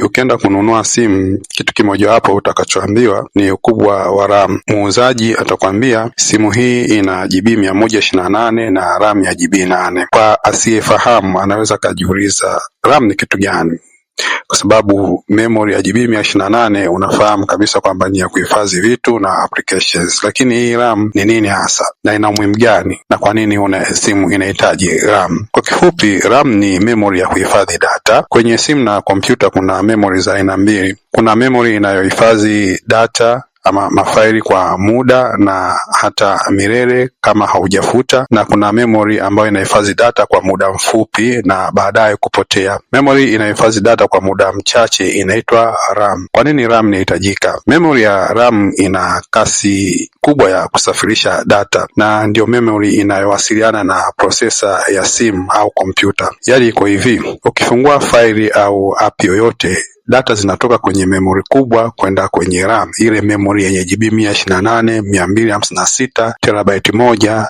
Ukienda kununua simu, kitu kimoja hapo utakachoambiwa ni ukubwa wa RAM. Muuzaji atakwambia simu hii ina GB 128 na RAM ya GB 8. Kwa asiyefahamu anaweza kajiuliza RAM ni kitu gani? Kwa sababu memory ya GB 128 unafahamu kabisa kwamba ni ya kuhifadhi vitu na applications, lakini hii RAM ni nini hasa na ina umuhimu gani, na kwa nini simu inahitaji RAM? Kwa kifupi, RAM ni memory ya kuhifadhi data. Kwenye simu na kompyuta kuna memory za aina mbili. Kuna memory inayohifadhi data ama mafaili kwa muda na hata milele kama haujafuta, na kuna memory ambayo inahifadhi data kwa muda mfupi na baadaye kupotea. Memory inayohifadhi data kwa muda mchache inaitwa RAM. Kwa nini RAM inahitajika? Memory ya RAM ina kasi kubwa ya kusafirisha data na ndio memory inayowasiliana na processor ya simu au kompyuta. Yaani iko hivi, ukifungua faili au app yoyote, data zinatoka kwenye memory kubwa kwenda kwenye RAM. Ile memory yenye GB 128, 256, terabyte moja,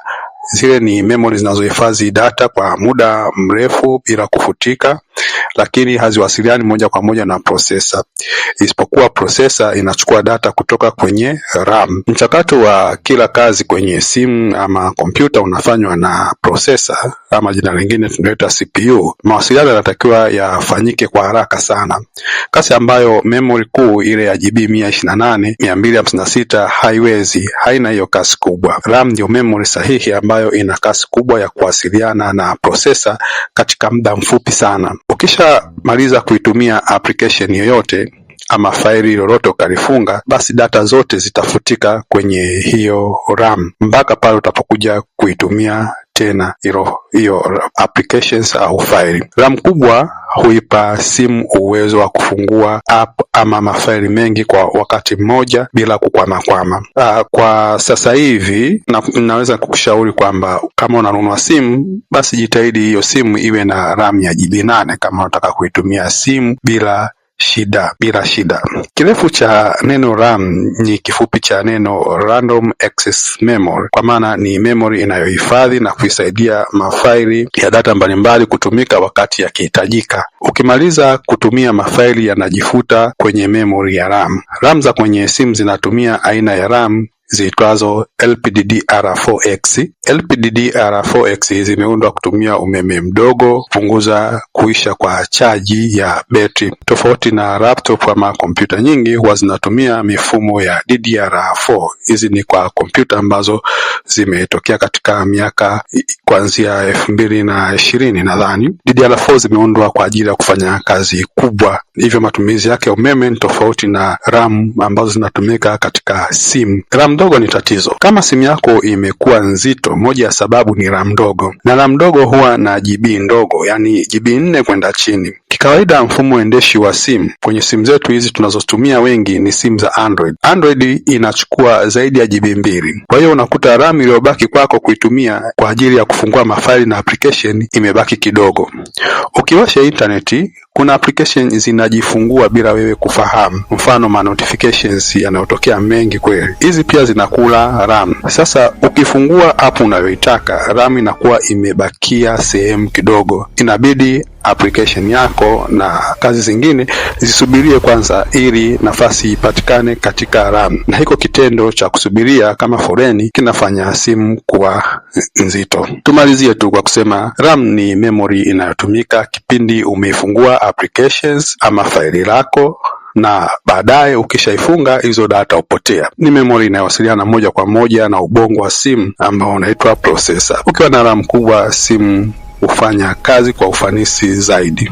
zile ni memory zinazohifadhi data kwa muda mrefu bila kufutika, lakini haziwasiliani moja kwa moja na processor, isipokuwa processor inachukua data kutoka kwenye RAM. Mchakato wa kila kazi kwenye simu ama kompyuta unafanywa na processor ama jina lingine tunaita CPU. Mawasiliano yanatakiwa yafanyike kwa haraka sana, kasi ambayo memory kuu ile ya GB 128, 256 haiwezi, haina hiyo kasi kubwa. RAM ndio memory sahihi ambayo ina kasi kubwa ya kuwasiliana na processor katika muda mfupi sana. Ukishamaliza kuitumia application yoyote ama faili lolote ukalifunga, basi data zote zitafutika kwenye hiyo RAM mpaka pale utapokuja kuitumia tena hiyo applications au faili. RAM kubwa huipa simu uwezo wa kufungua app ama mafaili mengi kwa wakati mmoja bila kukwama. Kwa sasa hivi naweza kukushauri kwamba kama unanunua simu, basi jitahidi hiyo simu iwe na RAM ya GB 8 kama unataka kuitumia simu bila shida. Kirefu cha neno RAM ni kifupi cha neno Random Access Memory, kwa maana ni memory inayohifadhi na kuisaidia mafaili ya data mbalimbali kutumika wakati yakihitajika. Ukimaliza kutumia, mafaili yanajifuta kwenye memory ya RAM. RAM za kwenye simu zinatumia aina ya RAM ziitwazo LPDDR4X. LPDDR4X zimeundwa kutumia umeme mdogo kupunguza kuisha kwa chaji ya betri. Tofauti na laptop ama kompyuta nyingi huwa zinatumia mifumo ya DDR4. Hizi ni kwa kompyuta ambazo zimetokea katika miaka kuanzia 2020 nadhani. DDR4 zimeundwa kwa ajili ya kufanya kazi kubwa, hivyo matumizi yake umeme ni tofauti na RAM ambazo zinatumika katika simu. RAM ndogo ni tatizo. Kama simu yako imekuwa nzito, moja ya sababu ni RAM ndogo, na RAM ndogo huwa na GB ndogo, yani GB 4 kwenda chini. Kikawaida mfumo endeshi wa simu kwenye simu zetu hizi tunazotumia wengi ni simu za Android. Android inachukua zaidi ya GB 2. Kwa hiyo unakuta RAM iliyobaki kwako kuitumia kwa ajili ya kufungua mafaili na application imebaki kidogo. Ukiwasha internet, kuna application zinajifungua bila wewe kufahamu, mfano notifications yanayotokea mengi kweli. Hizi pia zinakula RAM. Sasa ukifungua app unayoitaka, RAM inakuwa imebakia sehemu kidogo. Inabidi application yako na kazi zingine zisubirie kwanza ili nafasi ipatikane katika RAM, na hiko kitendo cha kusubiria kama foleni kinafanya simu kuwa nzito. Tumalizie tu kwa kusema RAM ni memory inayotumika kipindi umeifungua applications ama faili lako, na baadaye ukishaifunga hizo data upotea. Ni memory inayowasiliana moja kwa moja na ubongo wa simu ambao unaitwa processor. Ukiwa na RAM kubwa, simu hufanya kazi kwa ufanisi zaidi.